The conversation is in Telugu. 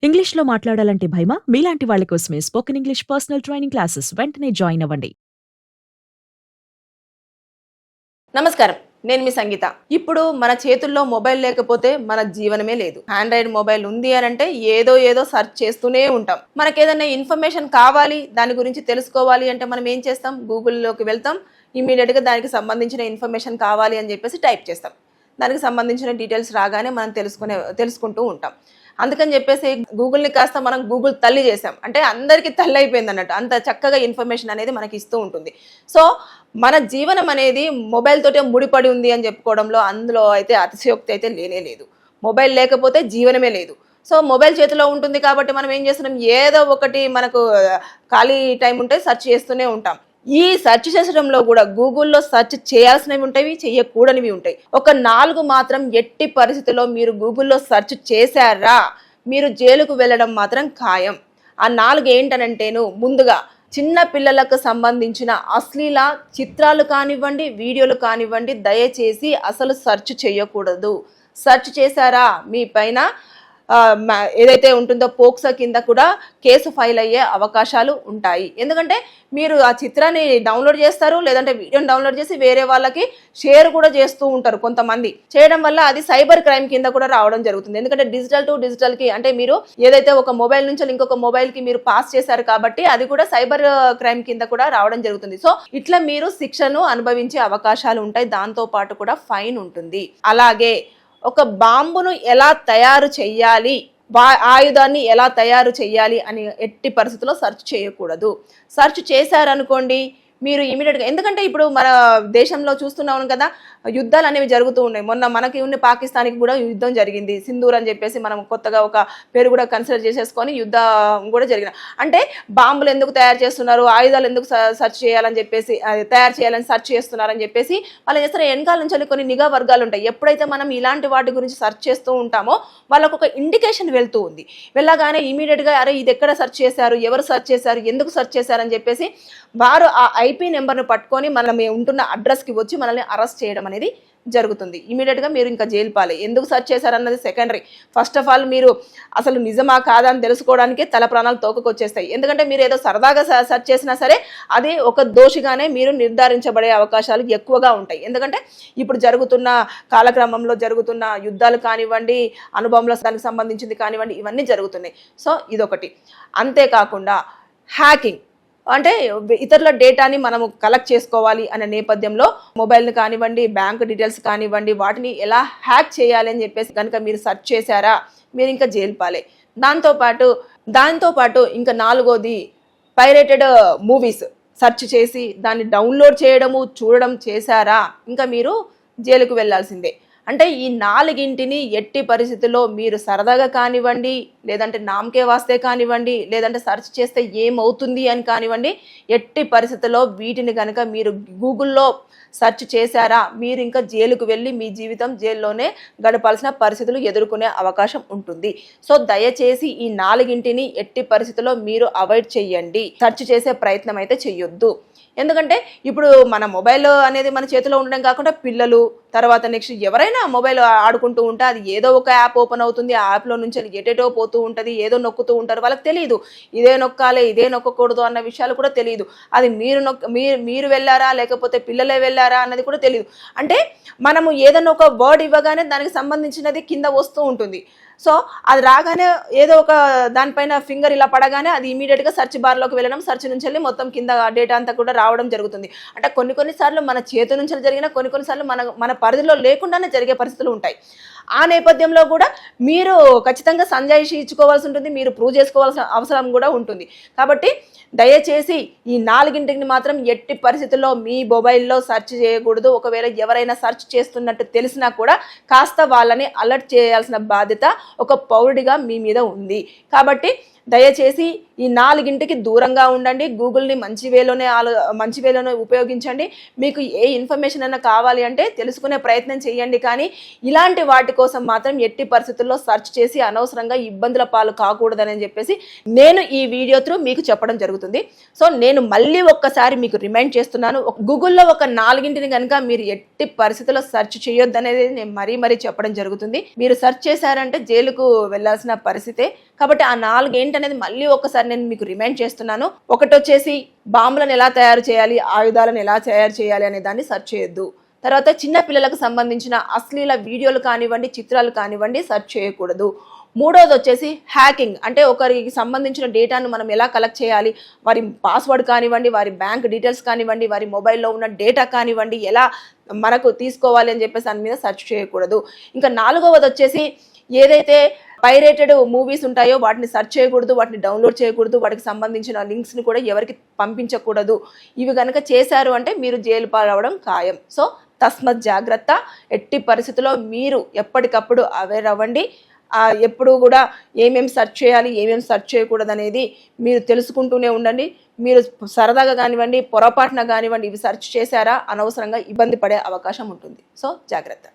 ఇంగ్లీష్‌లో మాట్లాడాలంటే భయమా? మీలాంటి వాళ్ళ కోసమే spoken English personal training classes వెంటనే జాయిన్ అవ్వండి. నమస్కారం. నేను మీ సంగీత. ఇప్పుడు మన చేతుల్లో మొబైల్ లేకపోతే మన జీవనమే లేదు. ఆండ్రాయిడ్ మొబైల్ ఉంది అనంటే ఏదో సెర్చ్ చేస్తూనే ఉంటాం. మనకేదైనా ఇన్ఫర్మేషన్ కావాలి, దాని గురించి తెలుసుకోవాలి అంటే మనం ఏం చేస్తాం? గూగుల్‌లోకి వెళ్తాం. ఇమ్మీడియేట్‌గా దానికి సంబంధించిన ఇన్ఫర్మేషన్ కావాలి అని చెప్పేసి టైప్ చేస్తాం. దానికి సంబంధించిన డీటెయిల్స్ రాగానే మనం తెలుసుకుంటూ ఉంటాం. అందుకని చెప్పేసి గూగుల్‌ని కాస్త మనం గూగుల్ తల్లి చేసాం. అంటే అందరికీ తల్లి అయిపోయిందన్నట్టు. అంత చక్కగా ఇన్ఫర్మేషన్ అనేది మనకి ఇస్తూ ఉంటుంది. సో, మన జీవనం అనేది మొబైల్ తోటే ముడిపడి ఉంది అని చెప్పుకోవడంలో అందులో అయితే అతిశయోక్తి అయితే లేనే లేదు. మొబైల్ లేకపోతే జీవనమే లేదు. సో, మొబైల్ చేతిలో ఉంటుంది కాబట్టి మనం ఏం చేస్తున్నాం? ఏదో ఒకటి మనకు ఖాళీ టైం ఉంటే సెర్చ్ చేస్తూనే ఉంటాం. ఈ సెర్చ్ చేసడంలో కూడా గూగుల్‌లో సెర్చ్ చేయాల్సినవి ఉంటాయి, చేయకూడనివి ఉంటాయి. ఒక 4 మాత్రం ఎట్టి పరిస్థితుల్లో మీరు గూగుల్‌లో సెర్చ్ చేశారా, మీరు జైలుకు వెళ్ళడం మాత్రం ఖాయం. ఆ 4 ఏంటనంటేను ముందుగా చిన్న పిల్లలకు సంబంధించిన అశ్లీల చిత్రాలు కానివ్వండి, వీడియోలు కానివ్వండి దయచేసి అసలు సెర్చ్ చేయకూడదు. సెర్చ్ చేశారా మీ పైన ఏదైతే ఉంటుందో పోక్సో కింద కూడా కేసు ఫైల్ అయ్యే అవకాశాలు ఉంటాయి. ఎందుకంటే మీరు ఆ చిత్రాన్ని డౌన్లోడ్ చేస్తారు, లేదంటే వీడియోని డౌన్లోడ్ చేసి వేరే వాళ్ళకి షేర్ కూడా చేస్తూ ఉంటారు కొంతమంది. చేయడం వల్ల అది సైబర్ క్రైమ్ కింద కూడా రావడం జరుగుతుంది. ఎందుకంటే డిజిటల్ టు డిజిటల్కి అంటే మీరు ఏదైతే ఒక మొబైల్ నుంచి ఇంకొక మొబైల్కి మీరు పాస్ చేశారు కాబట్టి అది కూడా సైబర్ క్రైమ్ కింద కూడా రావడం జరుగుతుంది. సో ఇట్లా మీరు శిక్షను అనుభవించే అవకాశాలు ఉంటాయి. దాంతో పాటు కూడా ఫైన్ ఉంటుంది. అలాగే ఒక బాంబును ఎలా తయారు చెయ్యాలి, ఆయుధాన్ని ఎలా తయారు చెయ్యాలి అని ఎట్టి పరిస్థితుల్లో సెర్చ్ చేయకూడదు. సెర్చ్ చేశారనుకోండి మీరు ఇమీడియట్గా, ఎందుకంటే ఇప్పుడు మన దేశంలో చూస్తున్నాం కదా యుద్ధాలు అనేవి జరుగుతూ ఉన్నాయి. మొన్న మనకి ఉన్న పాకిస్తాన్కి కూడా యుద్ధం జరిగింది. సింధూర్ అని చెప్పేసి మనం కొత్తగా ఒక పేరు కూడా కన్సిడర్ చేసేసుకొని యుద్ధం కూడా జరిగిన. అంటే బాంబులు ఎందుకు తయారు చేస్తున్నారు, ఆయుధాలు ఎందుకు సెర్చ్ చేయాలని చెప్పేసి తయారు చేయాలని సెర్చ్ చేస్తున్నారని చెప్పేసి వాళ్ళు చేస్తారు. వెనకాల నుంచి కొన్ని నిఘా వర్గాలు ఉంటాయి. ఎప్పుడైతే మనం ఇలాంటి వాటి గురించి సెర్చ్ చేస్తూ ఉంటామో వాళ్ళకు ఒక ఇండికేషన్ వెళ్తూ ఉంది. వెళ్ళగానే ఇమీడియట్గా అరే ఇది ఎక్కడ సెర్చ్ చేశారు, ఎవరు సెర్చ్ చేశారు, ఎందుకు సెర్చ్ చేశారని చెప్పేసి వారు ఆ ఐపీ నెంబర్ను పట్టుకొని మనం ఉంటున్న అడ్రస్కి వచ్చి మనల్ని అరెస్ట్ చేయడం అనేది జరుగుతుంది. ఇమీడియట్గా మీరు ఇంకా జైలు పాలే. ఎందుకు సెర్చ్ చేశారన్నది సెకండరీ. ఫస్ట్ ఆఫ్ ఆల్ మీరు అసలు నిజమా కాదా అని తెలుసుకోవడానికే తల ప్రాణాలు తోకకొచ్చేస్తాయి. ఎందుకంటే మీరు ఏదో సరదాగా సెర్చ్ చేసినా సరే అది ఒక దోషిగానే మీరు నిర్ధారించబడే అవకాశాలు ఎక్కువగా ఉంటాయి. ఎందుకంటే ఇప్పుడు జరుగుతున్న కాలక్రమంలో జరుగుతున్న యుద్ధాలు కానివ్వండి, అనుభవంలో దానికి సంబంధించింది కానివ్వండి, ఇవన్నీ జరుగుతున్నాయి. సో ఇదొకటి. అంతేకాకుండా హ్యాకింగ్ అంటే ఇతరుల డేటాని మనము కలెక్ట్ చేసుకోవాలి అనే నేపథ్యంలో మొబైల్ని కానివ్వండి, బ్యాంక్ డీటెయిల్స్ కానివ్వండి, వాటిని ఎలా హ్యాక్ చేయాలి అని చెప్పేసి కనుక మీరు సెర్చ్ చేశారా మీరు ఇంకా జైలు పాలే. దాంతోపాటు ఇంకా 4వది పైరేటెడ్ మూవీస్ సెర్చ్ చేసి దాన్ని డౌన్లోడ్ చేయడము చూడడం చేశారా ఇంకా మీరు జైలుకు వెళ్ళాల్సిందే. అంటే ఈ 4ంటిని ఎట్టి పరిస్థితుల్లో మీరు సరదాగా కానివ్వండి, లేదంటే నామకే వాస్తే కానివ్వండి, లేదంటే సెర్చ్ చేస్తే ఏమవుతుంది అని కానివ్వండి, ఎట్టి పరిస్థితుల్లో వీటిని కనుక మీరు గూగుల్లో సెర్చ్ చేశారా మీరు ఇంకా జైలుకు వెళ్ళి మీ జీవితం జైల్లోనే గడపాల్సిన పరిస్థితులు ఎదుర్కొనే అవకాశం ఉంటుంది. సో దయచేసి ఈ 4ంటిని ఎట్టి పరిస్థితుల్లో మీరు అవాయిడ్ చేయండి. సెర్చ్ చేసే ప్రయత్నం అయితే చెయ్యొద్దు. ఎందుకంటే ఇప్పుడు మన మొబైల్ అనేది మన చేతిలో ఉండడం కాకుండా పిల్లలు తర్వాత నెక్స్ట్ ఎవరైనా మొబైల్ ఆడుకుంటూ ఉంటే అది ఏదో ఒక యాప్ ఓపెన్ అవుతుంది. ఆ యాప్లో నుంచి ఎటేటో పోతూ ఉంటుంది, ఏదో నొక్కుతూ ఉంటారు. వాళ్ళకి తెలియదు ఇదే నొక్కాలి ఇదే నొక్కకూడదు అన్న విషయాలు కూడా తెలియదు. అది మీరు వెళ్ళారా లేకపోతే పిల్లలే వెళ్ళారా అన్నది కూడా తెలియదు. అంటే మనము ఏదైనా ఒక వర్డ్ ఇవ్వగానే దానికి సంబంధించినది కింద వస్తూ ఉంటుంది. సో అది రాగానే ఏదో ఒక దానిపైన ఫింగర్ ఇలా పడగానే అది ఇమీడియట్గా సెర్చ్ బార్లోకి వెళ్ళడం, సెర్చ్ నుంచి వెళ్ళి మొత్తం కింద డేటా అంతా కూడా రావడం జరుగుతుంది. అంటే కొన్నిసార్లు మన చేతి నుంచి జరిగిన కొన్నిసార్లు మన పరిధిలో లేకుండానే జరిగే పరిస్థితులు ఉంటాయి. ఆ నేపథ్యంలో కూడా మీరు ఖచ్చితంగా సంజాయిషి ఇచ్చుకోవాల్సి ఉంటుంది, మీరు ప్రూవ్ చేసుకోవాల్సిన అవసరం కూడా ఉంటుంది. కాబట్టి దయచేసి ఈ 4ంటిని మాత్రం ఎట్టి పరిస్థితుల్లో మీ మొబైల్లో సెర్చ్ చేయకూడదు. ఒకవేళ ఎవరైనా సెర్చ్ చేస్తున్నట్టు తెలిసినా కూడా కాస్త వాళ్ళని అలర్ట్ చేయాల్సిన బాధ్యత ఒక పౌరుడిగా మీ మీద ఉంది. కాబట్టి దయచేసి ఈ 4ంటికి దూరంగా ఉండండి. గూగుల్ని మంచి వేలోనే ఉపయోగించండి. మీకు ఏ ఇన్ఫర్మేషన్ అయినా కావాలి అంటే తెలుసుకునే ప్రయత్నం చేయండి. కానీ ఇలాంటి వాటి కోసం మాత్రం ఎట్టి పరిస్థితుల్లో సెర్చ్ చేసి అనవసరంగా ఇబ్బందుల పాలు కాకూడదని చెప్పేసి నేను ఈ వీడియో త్రూ మీకు చెప్పడం జరుగుతుంది. సో నేను మళ్ళీ ఒక్కసారి మీకు రిమైండ్ చేస్తున్నాను. గూగుల్లో ఒక 4ంటిని కనుక మీరు ఎట్టి పరిస్థితుల్లో సెర్చ్ చేయొద్దు అనేది నేను మరీ చెప్పడం జరుగుతుంది. మీరు సెర్చ్ చేశారంటే జైలుకు వెళ్లాల్సిన పరిస్థితే. కాబట్టి ఆ 4 ఏంటనేది మళ్ళీ ఒక్కసారి నేను మీకు రిమైండ్ చేస్తున్నాను. ఒకటి వచ్చేసి బాంబులను ఎలా తయారు చేయాలి, ఆయుధాలను ఎలా తయారు చేయాలి అనే దాన్ని సెర్చ్ చేయొద్దు. తర్వాత చిన్న పిల్లలకు సంబంధించిన అశ్లీల వీడియోలు కానివ్వండి, చిత్రాలు కానివ్వండి సెర్చ్ చేయకూడదు. మూడోది వచ్చేసి హ్యాకింగ్, అంటే ఒకరికి సంబంధించిన డేటాను మనం ఎలా కలెక్ట్ చేయాలి, వారి పాస్వర్డ్ కానివ్వండి, వారి బ్యాంక్ డీటెయిల్స్ కానివ్వండి, వారి మొబైల్లో ఉన్న డేటా కానివ్వండి ఎలా మనకు తీసుకోవాలి అని చెప్పేసి దాని మీద సెర్చ్ చేయకూడదు. ఇంకా నాలుగవది వచ్చేసి ఏదైతే పైరేటెడ్ మూవీస్ ఉంటాయో వాటిని సెర్చ్ చేయకూడదు, వాటిని డౌన్లోడ్ చేయకూడదు, వాటికి సంబంధించిన లింక్స్ని కూడా ఎవరికి పంపించకూడదు. ఇవి కనుక చేశారు అంటే మీరు జైలు పాలవడం ఖాయం. సో తస్మత్ జాగ్రత్త. ఎట్టి పరిస్థితుల్లో మీరు ఎప్పటికప్పుడు అవేర్ అవ్వండి. ఎప్పుడు కూడా ఏమేమి సెర్చ్ చేయాలి, ఏమేమి సెర్చ్ చేయకూడదు అనేది మీరు తెలుసుకుంటూనే ఉండండి. మీరు సరదాగా కానివ్వండి, పొరపాటున కానివ్వండి ఇవి సెర్చ్ చేశారా అనవసరంగా ఇబ్బంది పడే అవకాశం ఉంటుంది. సో జాగ్రత్త.